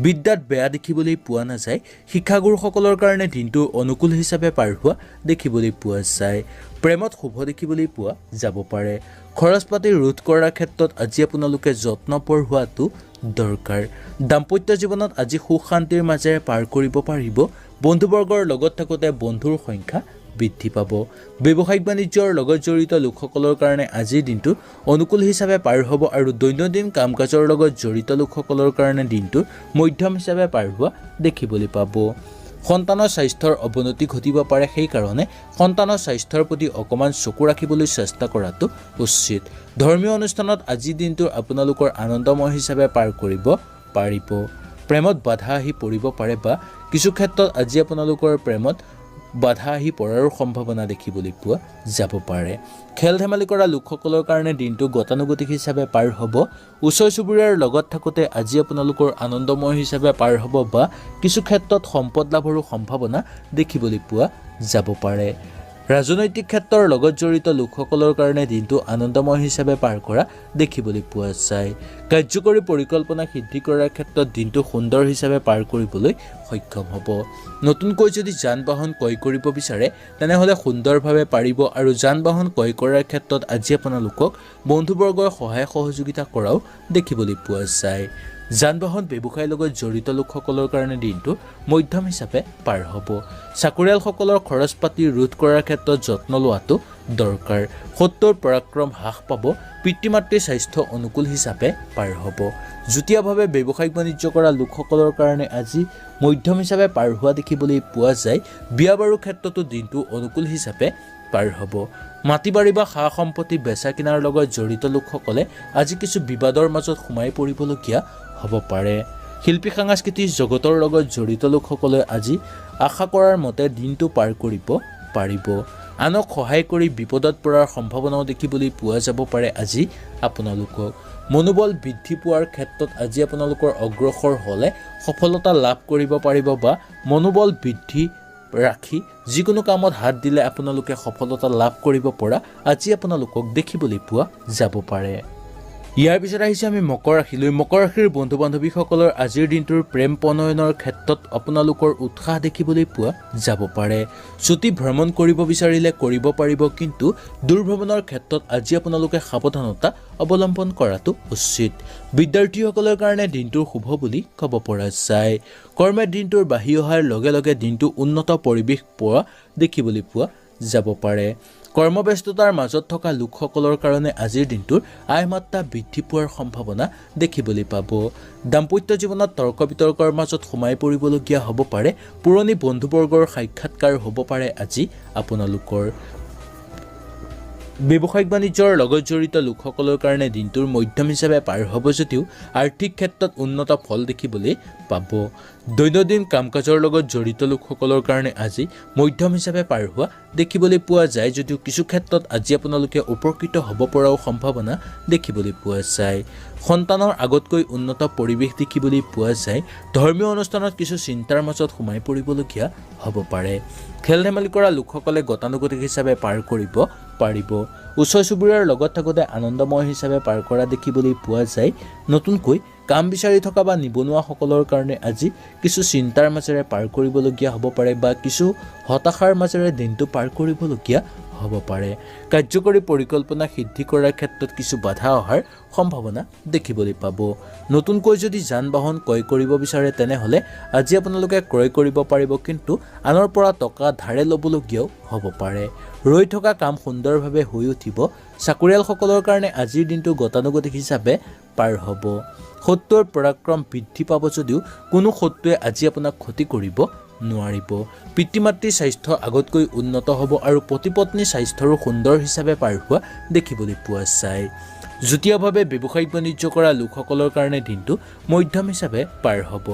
বিদ্যাত বেয়া দেখিবলৈ পোৱা নাযায়। শিক্ষাগুৰুসকলৰ কাৰণে দিনটো অনুকূল হিচাপে পাৰ হোৱা দেখিবলৈ পোৱা যায়। প্ৰেমত শুভ দেখিবলৈ পোৱা যাব পাৰে। খৰচ পাতি ৰোধ কৰাৰ ক্ষেত্ৰত আজি আপোনালোকে যত্নপৰ হোৱাটো দৰকাৰ। দাম্পত্য জীৱনত আজি সুখ শান্তিৰ মাজেৰে পাৰ কৰিব পাৰিব। বন্ধুবৰ্গৰ লগত থাকোঁতে বন্ধুৰ সংখ্যা বৃদ্ধি পাব। ব্যৱসায়িক বাণিজ্যৰ লগত জড়িত লোকসকলৰ কাৰণে আজিৰ দিনটো অনুকূল হিচাপে পাৰ হ'ব আৰু দৈনন্দিন কাম কাজৰ লগত জড়িত লোকসকলৰ কাৰণে দিনটো মধ্যম হিচাপে পাৰ হোৱা দেখিবলৈ পাব। সন্তানৰ স্বাস্থ্যৰ অৱনতি ঘটিব পাৰে, সেইকাৰণে সন্তানৰ স্বাস্থ্যৰ প্ৰতি অকণমান চকু ৰাখিবলৈ চেষ্টা কৰাটো উচিত। ধৰ্মীয় অনুষ্ঠানত আজিৰ দিনটো আপোনালোকৰ আনন্দময় হিচাপে পাৰ কৰিব পাৰিব। প্ৰেমত বাধা আহি পৰিব পাৰে বা কিছু ক্ষেত্ৰত আজি আপোনালোকৰ প্ৰেমত বাধা আহি পৰাৰো সম্ভাৱনা দেখিবলৈ পোৱা যাব পাৰে। খেল ধেমালি কৰা লোকসকলৰ কাৰণে দিনটো গতানুগতিক হিচাপে পাৰ হ'ব। ওচৰ চুবুৰীয়াৰ লগত থাকোঁতে আজি আপোনালোকৰ আনন্দময় হিচাপে পাৰ হ'ব বা কিছু ক্ষেত্ৰত সম্পদ লাভৰো সম্ভাৱনা দেখিবলৈ পোৱা যাব পাৰে। ৰাজনৈতিক ক্ষেত্ৰৰ লগত জড়িত লোকসকলৰ কাৰণে দিনটো আনন্দময় হিচাপে পাৰ কৰা দেখিবলৈ পোৱা যায়। কাৰ্যকৰী পৰিকল্পনা সিদ্ধি কৰাৰ ক্ষেত্ৰত দিনটো সুন্দৰ হিচাপে পাৰ কৰিবলৈ সক্ষম হ'ব। নতুনকৈ যদি যান বাহন ক্ৰয় কৰিব বিচাৰে তেনেহ'লে সুন্দৰভাৱে পাৰিব আৰু যান বাহন ক্ৰয় কৰাৰ ক্ষেত্ৰত আজি আপোনালোকক বন্ধুবৰ্গৰ সহায় সহযোগিতা কৰাও দেখিবলৈ পোৱা যায়। যান বাহন ব্যৱসায়ৰ লগত জড়িত লোকসকলৰ কাৰণে দিনটো মধ্যম হিচাপে পাৰ হ'ব। চাকৰিয়ালসকলৰ খৰচ পাতি ৰোধ কৰাৰ ক্ষেত্ৰত যত্ন লোৱাটো দৰকাৰ। শত্ৰুৰ পৰাক্ৰম হ্ৰাস পাব। পিতৃ মাতৃৰ স্বাস্থ্য অনুকূল হিচাপে পাৰ হ'ব। যুটীয়াভাৱে ব্যৱসায়িক বাণিজ্য কৰা লোকসকলৰ কাৰণে আজি মধ্যম হিচাপে পাৰ হোৱা দেখিবলৈ পোৱা যায়। বিয়া বাৰুৰ ক্ষেত্ৰতো দিনটো অনুকূল হিচাপে পাৰ হ'ব। মাটি বাৰী বা সা সম্পত্তি বেচা কিনাৰ লগত জড়িত লোকসকলে আজি কিছু বিবাদৰ মাজত সোমাই পৰিবলগীয়া হ'ব পাৰে। শিল্পী সাংস্কৃতিক জগতৰ লগত জড়িত লোকসকলে আজি আশা কৰাৰ মতে দিনটো পাৰ কৰিব পাৰিব। আনক সহায় কৰি বিপদত পৰাৰ সম্ভাৱনাও দেখিবলৈ পোৱা যাব পাৰে আজি আপোনালোকক। মনোবল বৃদ্ধি পোৱাৰ ক্ষেত্ৰত আজি আপোনালোকৰ অগ্ৰসৰ হ'লে সফলতা লাভ কৰিব পাৰিব বা মনোবল বৃদ্ধি ৰাখি যিকোনো কামত হাত দিলে আপোনালোকে সফলতা লাভ কৰিব পৰা আজি আপোনালোকক দেখিবলৈ পোৱা যাব পাৰে। ইয়াৰ পিছত আহিছে আমি মকৰ ৰাশিলৈ। মকৰ ৰাশিৰ বন্ধু বান্ধৱীসকলৰ আজিৰ দিনটোৰ প্ৰেম প্ৰণয়নৰ ক্ষেত্ৰত আপোনালোকৰ উৎসাহ দেখিবলৈ পোৱা যাব পাৰে। ছুটি ভ্ৰমণ কৰিব বিচাৰিলে কৰিব পাৰিব, কিন্তু দূৰভ্ৰমণৰ ক্ষেত্ৰত আজি আপোনালোকে সাৱধানতা অৱলম্বন কৰাটো উচিত। বিদ্যাৰ্থীসকলৰ কাৰণে দিনটোৰ শুভ বুলি ক'ব পৰা যায়। কৰ্মে দিনটোৰ বাঢ়ি অহাৰ লগে লগে দিনটো উন্নত পৰিৱেশ পোৱা দেখিবলৈ পোৱা যাব পাৰে। কৰ্মব্যস্ততাৰ মাজত থকা লোকসকলৰ কাৰণে আজিৰ দিনটোৰ আয় মাত্ৰা বৃদ্ধি পোৱাৰ সম্ভাৱনা দেখিবলৈ পাব। দাম্পত্য জীৱনত তৰ্ক বিতৰ্কৰ মাজত সোমাই পৰিবলগীয়া হ'ব পাৰে। পুৰণি বন্ধুবৰ্গৰ সাক্ষাৎকাৰ হ'ব পাৰে আজি আপোনালোকৰ। ব্যৱসায়িক বাণিজ্যৰ লগত জড়িত লোকসকলৰ কাৰণে দিনটোৰ মধ্যম হিচাপে পাৰ হ'ব যদিও আৰ্থিক ক্ষেত্ৰত উন্নত ফল দেখিবলৈ পাব। দৈনন্দিন কাম কাজৰ লগত জড়িত লোকসকলৰ কাৰণে আজি মধ্যম হিচাপে পাৰ হোৱা দেখিবলৈ পোৱা যায় যদিও কিছু ক্ষেত্ৰত আজি আপোনালোকে উপকৃত হ'ব পৰাও সম্ভাৱনা দেখিবলৈ পোৱা যায়। সন্তানৰ আগতকৈ উন্নত পৰিৱেশ দেখিবলৈ পোৱা যায়। ধৰ্মীয় অনুষ্ঠানত কিছু চিন্তাৰ মাজত সোমাই পৰিবলগীয়া হ'ব পাৰে। খেল ধেমালি কৰা লোকসকলে গতানুগতিক হিচাপে পাৰ কৰিব পাৰিব। ওচৰ চুবুৰীয়াৰ লগত থাকোঁতে আনন্দময় হিচাপে পাৰ কৰা দেখিবলৈ পোৱা যায়। নতুনকৈ কাম বিচাৰি থকা বা নিবনুৱাসকলৰ কাৰণে আজি কিছু চিন্তাৰ মাজেৰে পাৰ কৰিবলগীয়া হ'ব পাৰে বা কিছু হতাশাৰ মাজেৰে দিনটো পাৰ কৰিবলগীয়া হ'ব পাৰে। কাৰ্যকৰী পৰিকল্পনা সিদ্ধি কৰাৰ ক্ষেত্ৰত কিছু বাধা অহাৰ সম্ভাৱনা দেখিবলৈ পাব। নতুনকৈ যদি যান বাহন ক্ৰয় কৰিব বিচাৰে তেনেহ'লে আজি আপোনালোকে ক্ৰয় কৰিব পাৰিব, কিন্তু আনৰ পৰা টকা ধাৰে ল'বলগীয়াও হ'ব পাৰে। ৰৈ থকা কাম সুন্দৰভাৱে হৈ উঠিব। চাকৰিয়ালসকলৰ কাৰণে আজিৰ দিনটো গতানুগতিক হিচাপে পাৰ হ'ব। শত্ৰুৰ পৰাক্ৰম বৃদ্ধি পাব যদিও কোনো শত্ৰুৱে আজি আপোনাক ক্ষতি কৰিব নোৱাৰিব। পিতৃ মাতৃৰ স্বাস্থ্য আগতকৈ উন্নত হ'ব আৰু পতি পত্নীৰ স্বাস্থ্যৰো সুন্দৰ হিচাপে পাৰ হোৱা দেখিবলৈ পোৱা যায়। যুটীয়াভাৱে ব্যৱসায়িক বাণিজ্য কৰা লোকসকলৰ কাৰণে দিনটো মধ্যম হিচাপে পাৰ হ'ব।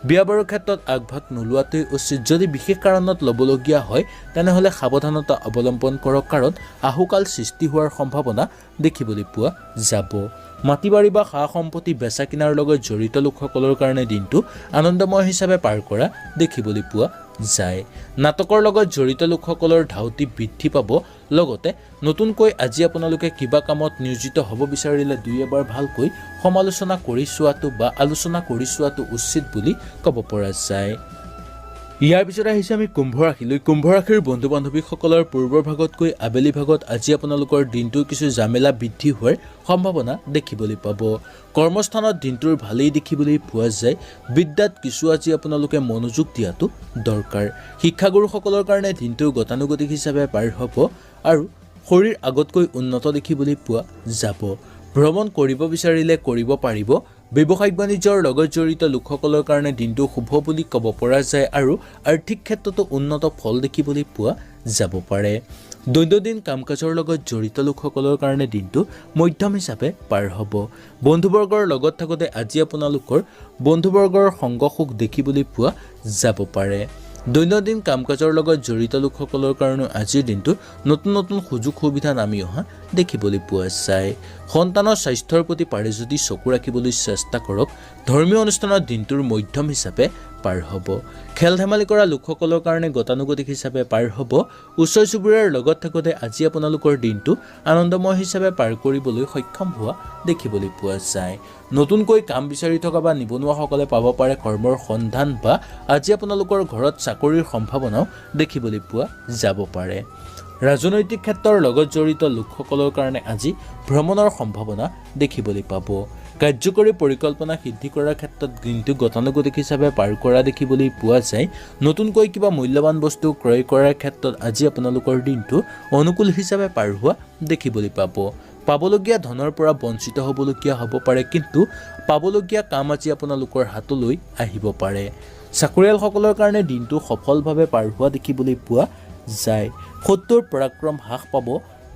বিয়া বাৰুৰ ক্ষেত্ৰত আগভাগ নোলোৱাটোৱেই উচিত। যদি বিশেষ কাৰণত ল'বলগীয়া হয় তেনেহ'লে সাৱধানতা অৱলম্বন কৰক, কাৰণ আহুকাল সৃষ্টি হোৱাৰ সম্ভাৱনা দেখিবলৈ পোৱা যাব। মাটি বাৰী বা সা সম্পত্তি বেচা কিনাৰ লগত জড়িত লোকসকলৰ কাৰণে দিনটো আনন্দময় হিচাপে পাৰ কৰা দেখিবলৈ পোৱা যায়। নাটকৰ লগত জড়িত লোকসকলৰ ধাউতি বৃদ্ধি পাব। লগতে নতুনকৈ আজি আপোনালোকে কিবা কামত নিয়োজিত হ'ব বিচাৰিলে দুই এবাৰ ভালকৈ সমালোচনা কৰি চোৱাটো বা আলোচনা কৰি চোৱাটো উচিত বুলি ক'ব পৰা যায়। ইয়াৰ পিছত আহিছে আমি কুম্ভ ৰাশিলৈ। কুম্ভ ৰাশিৰ বন্ধু বান্ধৱীসকলৰ পূৰ্বৰ ভাগতকৈ আবেলি ভাগত আজি আপোনালোকৰ দিনটোৰ কিছু জামেলা বৃদ্ধি হোৱাৰ সম্ভাৱনা দেখিবলৈ পাব। কৰ্মস্থানত দিনটোৰ ভালেই দেখিবলৈ পোৱা যায়। বিদ্যাত কিছু আজি আপোনালোকে মনোযোগ দিয়াটো দৰকাৰ। শিক্ষাগুৰুসকলৰ কাৰণে দিনটোৰ গতানুগতিক হিচাপে পাৰ হ'ব আৰু শৰীৰ আগতকৈ উন্নত দেখিবলৈ পোৱা যাব। ভ্ৰমণ কৰিব বিচাৰিলে কৰিব পাৰিব। ব্যৱসায়িক বাণিজ্যৰ লগত জড়িত লোকসকলৰ কাৰণে দিনটো শুভ বুলি ক'ব পৰা যায় আৰু আৰ্থিক ক্ষেত্ৰতো উন্নত ফল দেখিবলৈ পোৱা যাব পাৰে। দৈনন্দিন কাম কাজৰ লগত জড়িত লোকসকলৰ কাৰণে দিনটো মধ্যম হিচাপে পাৰ হ'ব। বন্ধুবৰ্গৰ লগত থাকোঁতে আজি আপোনালোকৰ বন্ধুবৰ্গৰ সংগ সুখ দেখিবলৈ পোৱা যাব পাৰে। দৈনন্দিন কাম কাজৰ লগত জড়িত লোকসকলৰ কাৰণে আজিৰ দিনটোত নতুন নতুন সুযোগ সুবিধা নামি অহা দেখিবলৈ পোৱা যায়। সন্তানৰ স্বাস্থ্যৰ প্ৰতি পাৰে যদি চকু ৰাখিবলৈ চেষ্টা কৰক। ধৰ্মীয় অনুষ্ঠানত দিনটোৰ মধ্যম হিচাপে পাৰ হ'ব। খেল ধেমালি কৰা লোকসকলৰ কাৰণে গতানুগতিক হিচাপে পাৰ হ'ব। ওচৰ চুবুৰীয়াৰ লগত থাকোঁতে আজি আপোনালোকৰ দিনটো আনন্দময় হিচাপে পাৰ কৰিবলৈ সক্ষম হোৱা দেখিবলৈ পোৱা যায়। নতুনকৈ কাম বিচাৰি থকা বা নিবনুৱাসকলে পাব পাৰে কৰ্মৰ সন্ধান বা আজি আপোনালোকৰ ঘৰত চাকৰিৰ সম্ভাৱনাও দেখিবলৈ পোৱা যাব পাৰে। ৰাজনৈতিক ক্ষেত্ৰৰ লগত জড়িত লোকসকলৰ কাৰণে আজি ভ্ৰমণৰ সম্ভাৱনা দেখিবলৈ পাব। কাৰ্যকৰী পৰিকল্পনা সিদ্ধি কৰাৰ ক্ষেত্ৰত দিনটো গতানুগতিক হিচাপে পাৰ কৰা দেখিবলৈ পোৱা যায়। নতুনকৈ কিবা মূল্যৱান বস্তু ক্ৰয় কৰাৰ ক্ষেত্ৰত আজি আপোনালোকৰ দিনটো অনুকূল হিচাপে পাৰ হোৱা দেখিবলৈ পাব। পাবলগীয়া ধনৰ পৰা বঞ্চিত হ'বলগীয়া হ'ব পাৰে, কিন্তু পাবলগীয়া কাম আজি আপোনালোকৰ হাতলৈ আহিব পাৰে। চাকৰিয়ালসকলৰ কাৰণে দিনটো সফলভাৱে পাৰ হোৱা দেখিবলৈ পোৱা যায়। শত্ৰুৰ পৰাক্ৰম হ্ৰাস পাব।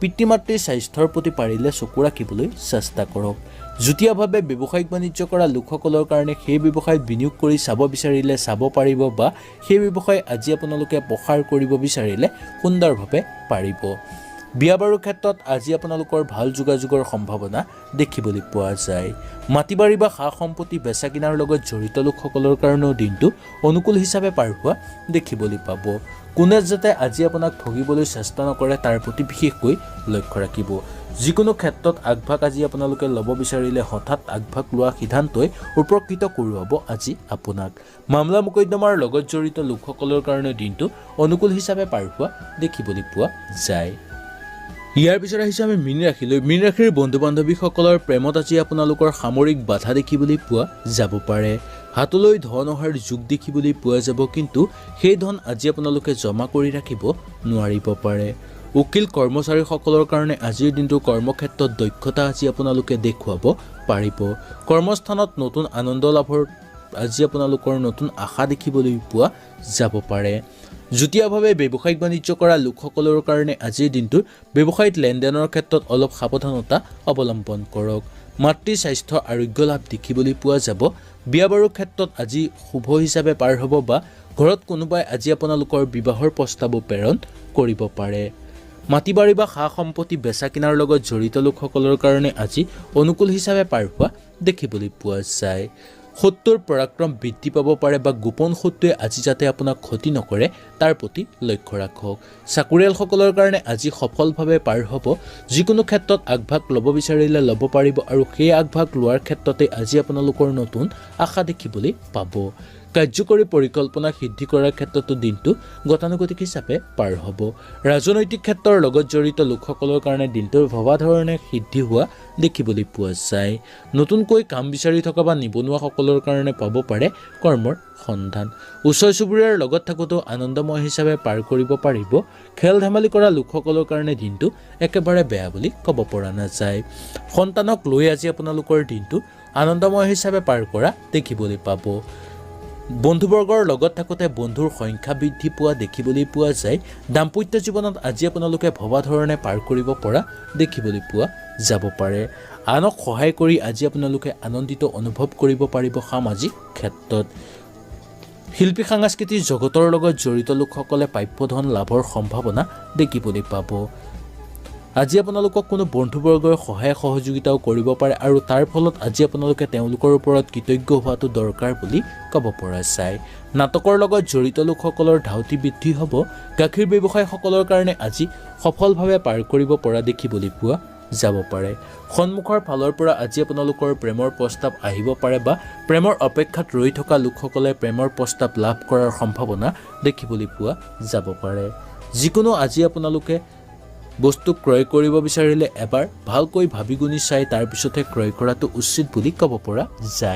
পিতৃ মাতৃৰ স্বাস্থ্যৰ প্ৰতি পাৰিলে চকু ৰাখিবলৈ চেষ্টা কৰক। যুটীয়াভাৱে ব্যৱসায়িক বাণিজ্য কৰা লোকসকলৰ কাৰণে সেই ব্যৱসায়ত বিনিয়োগ কৰি চাব বিচাৰিলে চাব পাৰিব বা সেই ব্যৱসায় আজি আপোনালোকে প্ৰসাৰ কৰিব বিচাৰিলে সুন্দৰভাৱে পাৰিব। বিয়া বাৰুৰ ক্ষেত্ৰত আজি আপোনালোকৰ ভাল যোগাযোগৰ সম্ভাৱনা দেখিবলৈ পোৱা যায়। মাটি বাৰী বা সা সম্পত্তি বেচা কিনাৰ লগত জড়িত লোকসকলৰ কাৰণেও দিনটো অনুকূল হিচাপে পাৰ হোৱা দেখিবলৈ পাব। কোনে যাতে আজি আপোনাক ঠগিবলৈ চেষ্টা নকৰে তাৰ প্ৰতি বিশেষকৈ লক্ষ্য ৰাখিব। যিকোনো ক্ষেত্ৰত আগভাগ আজি আপোনালোকে ল'ব বিচাৰিলে হঠাৎ আগভাগ লোৱা সিদ্ধান্তই উপকৃত কৰোৱাব আজি আপোনাক। মামলা মোকদ্দমাৰ লগত জড়িত লোকসকলৰ কাৰণে দিনটো অনুকূল হিচাপে পাৰ হোৱা দেখিবলৈ পোৱা যায়। ইয়াৰ পিছত আহিছোঁ আমি মীন ৰাশিলৈ। মীন ৰাশিৰ বন্ধু বান্ধৱীসকলৰ প্ৰেমত আজি আপোনালোকৰ সামৰিক বাধা দেখিবলৈ পোৱা যাব পাৰে। হাতলৈ ধন অহাৰ যোগ দেখিবলৈ পোৱা যাব, কিন্তু সেই ধন আজি আপোনালোকে জমা কৰি ৰাখিব নোৱাৰিব পাৰে। উকিল কৰ্মচাৰীসকলৰ কাৰণে আজিৰ দিনটো কৰ্মক্ষেত্ৰত দক্ষতা আজি আপোনালোকে দেখুৱাব পাৰিব। কৰ্মস্থানত নতুন আনন্দ লাভৰ আজি আপোনালোকৰ নতুন আশা দেখিবলৈ পোৱা যাব পাৰে। যুটীয়াভাৱে ব্যৱসায়িক বাণিজ্য কৰা লোকসকলৰ কাৰণে আজিৰ দিনটোৰ ব্যৱসায়িক লেনদেনৰ ক্ষেত্ৰত অলপ সাৱধানতা অৱলম্বন কৰক। মাতৃৰ স্বাস্থ্য আৰোগ্য লাভ দেখিবলৈ পোৱা যাব। বিয়া বাৰুৰ ক্ষেত্ৰত আজি শুভ হিচাপে পাৰ হ'ব বা ঘৰত কোনোবাই আজি আপোনালোকৰ বিবাহৰ প্ৰস্তাৱো প্ৰেৰণ কৰিব পাৰে। মাটি বাৰী বা সা সম্পত্তি বেচা কিনাৰ লগত জড়িত লোকসকলৰ কাৰণে আজি অনুকূল হিচাপে পাৰ হোৱা দেখিবলৈ পোৱা যায়। শত্ৰুৰ পৰাক্ৰম বৃদ্ধি পাব পাৰে বা গোপন শত্ৰুৱে আজি যাতে আপোনাক ক্ষতি নকৰে তাৰ প্ৰতি লক্ষ্য ৰাখক। চাকৰিয়ালসকলৰ কাৰণে আজি সফলভাৱে পাৰ হ'ব। যিকোনো ক্ষেত্ৰত আগভাগ ল'ব বিচাৰিলে ল'ব পাৰিব আৰু সেই আগভাগ লোৱাৰ ক্ষেত্ৰতে আজি আপোনালোকৰ নতুন আশা দেখিবলৈ পাব। কাৰ্যকৰী পৰিকল্পনা সিদ্ধি কৰাৰ ক্ষেত্ৰতো দিনটো গতানুগতিক হিচাপে পাৰ হ'ব। ৰাজনৈতিক ক্ষেত্ৰৰ লগত জড়িত লোকসকলৰ কাৰণে দিনটোৰ ভবা ধৰণে সিদ্ধি হোৱা দেখিবলৈ পোৱা যায়। নতুনকৈ কাম বিচাৰি থকা বা নিবনুৱাসকলৰ কাৰণে পাব পাৰে কৰ্মৰ সন্ধান। ওচৰ চুবুৰীয়াৰ লগত থাকোঁতেও আনন্দময় হিচাপে পাৰ কৰিব পাৰিব। খেল ধেমালি কৰা লোকসকলৰ কাৰণে দিনটো একেবাৰে বেয়া বুলি ক'ব পৰা নাযায়। সন্তানক লৈ আজি আপোনালোকৰ দিনটো আনন্দময় হিচাপে পাৰ কৰা দেখিবলৈ পাব। বন্ধুবৰ্গৰ লগত থাকোঁতে বন্ধুৰ সংখ্যা বৃদ্ধি পোৱা দেখিবলৈ পোৱা যায়। দাম্পত্য জীৱনত আজি আপোনালোকে ভবা ধৰণে পাৰ কৰিব পৰা দেখিবলৈ পোৱা যাব পাৰে। আনক সহায় কৰি আজি আপোনালোকে আনন্দিত অনুভৱ কৰিব পাৰিব। সামাজিক ক্ষেত্ৰত শিল্পী সাংস্কৃতিক জগতৰ লগত জড়িত লোকসকলে প্ৰাপ্য ধন লাভৰ সম্ভাৱনা দেখিবলৈ পাব। আজি আপোনালোকক কোনো বন্ধুবৰ্গৰ সহায় সহযোগিতাও কৰিব পাৰে আৰু তাৰ ফলত আজি আপোনালোকে তেওঁলোকৰ ওপৰত কৃতজ্ঞ হোৱাটো দৰকাৰ বুলি ক'ব পৰা যায়। নাটকৰ লগত জড়িত লোকসকলৰ ধাউতি বৃদ্ধি হ'ব। গাখীৰ ব্যৱসায়ীসকলৰ কাৰণে আজি সফলভাৱে পাৰ কৰিব পৰা দেখিবলৈ পোৱা যাব পাৰে। সন্মুখৰ ফালৰ পৰা আজি আপোনালোকৰ প্ৰেমৰ প্ৰস্তাৱ আহিব পাৰে বা প্ৰেমৰ অপেক্ষাত ৰৈ থকা লোকসকলে প্ৰেমৰ প্ৰস্তাৱ লাভ কৰাৰ সম্ভাৱনা দেখিবলৈ পোৱা যাব পাৰে। যিকোনো আজি আপোনালোকে বস্তু ক্ৰয় কৰিব বিচাৰিলে এবাৰ ভালকৈ ভাবি গুণি চাই তাৰপিছতহে ক্ৰয় কৰাটো উচিত বুলি ক'ব পৰা যায়।